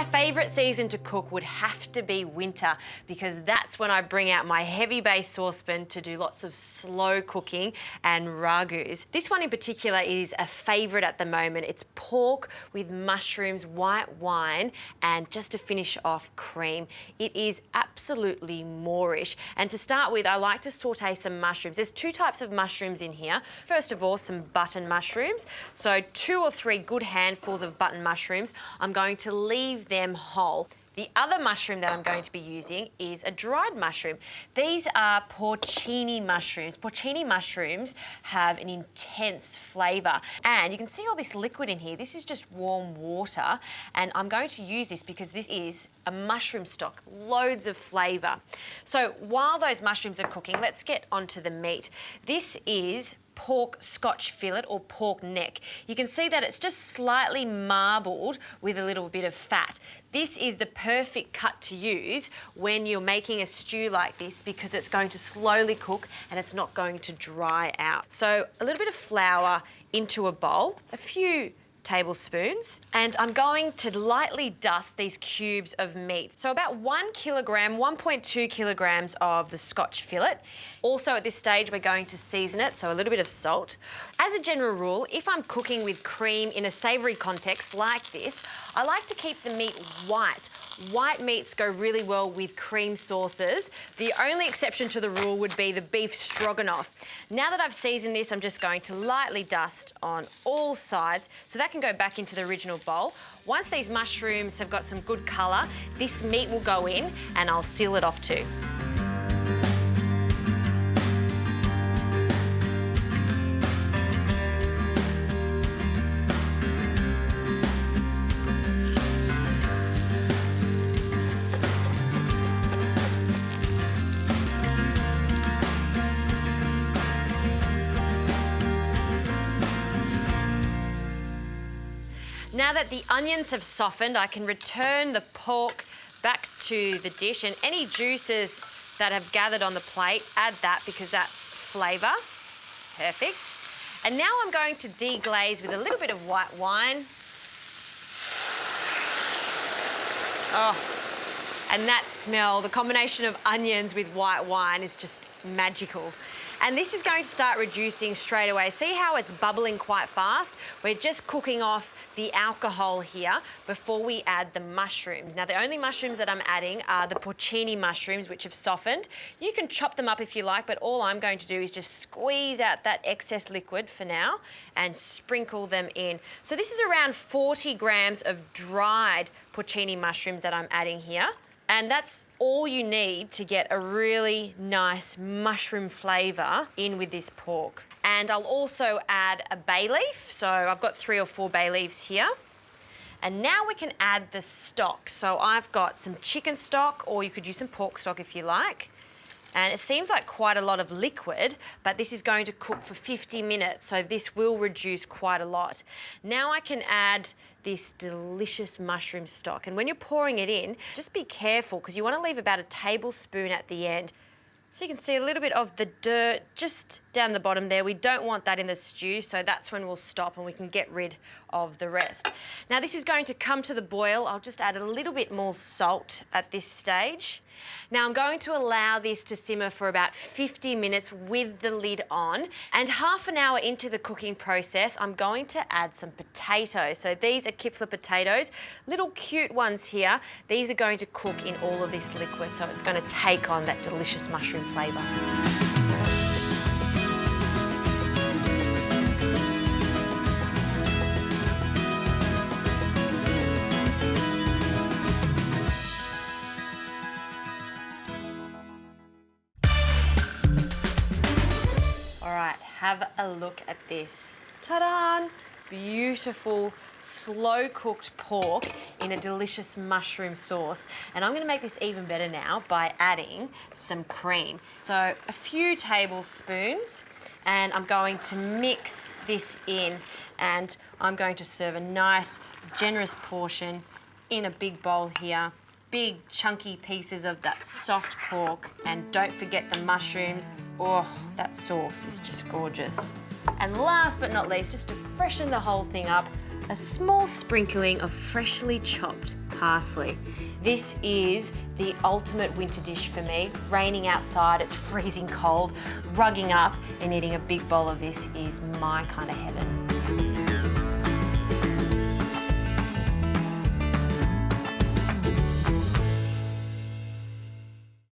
My favourite season to cook would have to be winter, because that's when I bring out my heavy base saucepan to do lots of slow cooking and ragouts. This one in particular is a favourite at the moment. It's pork with mushrooms, white wine, and just to finish off, cream. It is absolutely Moorish. And to start with, I like to saute some mushrooms. There's two types of mushrooms in here. First of all, some button mushrooms. So 2 or 3 good handfuls of button mushrooms. I'm going to leave them whole. The other mushroom that I'm going to be using is a dried mushroom. These are porcini mushrooms. Porcini mushrooms have an intense flavour, and you can see all this liquid in here. This is just warm water, and I'm going to use this because this is a mushroom stock, loads of flavour. So while those mushrooms are cooking, let's get onto the meat. This is pork Scotch fillet or pork neck. You can see that it's just slightly marbled with a little bit of fat. This is the perfect cut to use when you're making a stew like this, because it's going to slowly cook and it's not going to dry out. So a little bit of flour into a bowl, a few tablespoons, and I'm going to lightly dust these cubes of meat. So about 1 kilogram, 1.2 kilograms of the Scotch fillet. Also at this stage, we're going to season it, so a little bit of salt. As a general rule, if I'm cooking with cream in a savoury context like this, I like to keep the meat white. White meats go really well with cream sauces. The only exception to the rule would be the beef stroganoff. Now that I've seasoned this, I'm just going to lightly dust on all sides, so that can go back into the original bowl. Once these mushrooms have got some good colour, this meat will go in and I'll seal it off too. Now that the onions have softened, I can return the pork back to the dish, and any juices that have gathered on the plate, add that because that's flavour. Perfect. And now I'm going to deglaze with a little bit of white wine. Oh, and that smell, the combination of onions with white wine is just magical. And this is going to start reducing straight away. See how it's bubbling quite fast? We're just cooking off the alcohol here before we add the mushrooms. Now, the only mushrooms that I'm adding are the porcini mushrooms, which have softened. You can chop them up if you like, but all I'm going to do is just squeeze out that excess liquid for now and sprinkle them in. So this is around 40 grams of dried porcini mushrooms that I'm adding here. And that's all you need to get a really nice mushroom flavour in with this pork. And I'll also add a bay leaf. So I've got 3 or 4 bay leaves here. And now we can add the stock. So I've got some chicken stock, or you could use some pork stock if you like. And it seems like quite a lot of liquid, but this is going to cook for 50 minutes, so this will reduce quite a lot. Now I can add this delicious mushroom stock, and when you're pouring it in, just be careful because you want to leave about a tablespoon at the end. So you can see a little bit of the dirt just down the bottom there. We don't want that in the stew, so that's when we'll stop and we can get rid of the rest. Now this is going to come to the boil. I'll just add a little bit more salt at this stage. Now I'm going to allow this to simmer for about 50 minutes with the lid on, and half an hour into the cooking process, I'm going to add some potatoes. So these are kifla potatoes, little cute ones here. These are going to cook in all of this liquid, so it's going to take on that delicious mushroom flavour. Have a look at this. Ta-da! Beautiful, slow-cooked pork in a delicious mushroom sauce. And I'm going to make this even better now by adding some cream. So a few tablespoons, and I'm going to mix this in, and I'm going to serve a nice, generous portion in a big bowl here. Big chunky pieces of that soft pork, and don't forget the mushrooms. Oh, that sauce is just gorgeous. And last but not least, just to freshen the whole thing up, a small sprinkling of freshly chopped parsley. This is the ultimate winter dish for me. Raining outside, it's freezing cold, rugging up and eating a big bowl of this is my kind of heaven.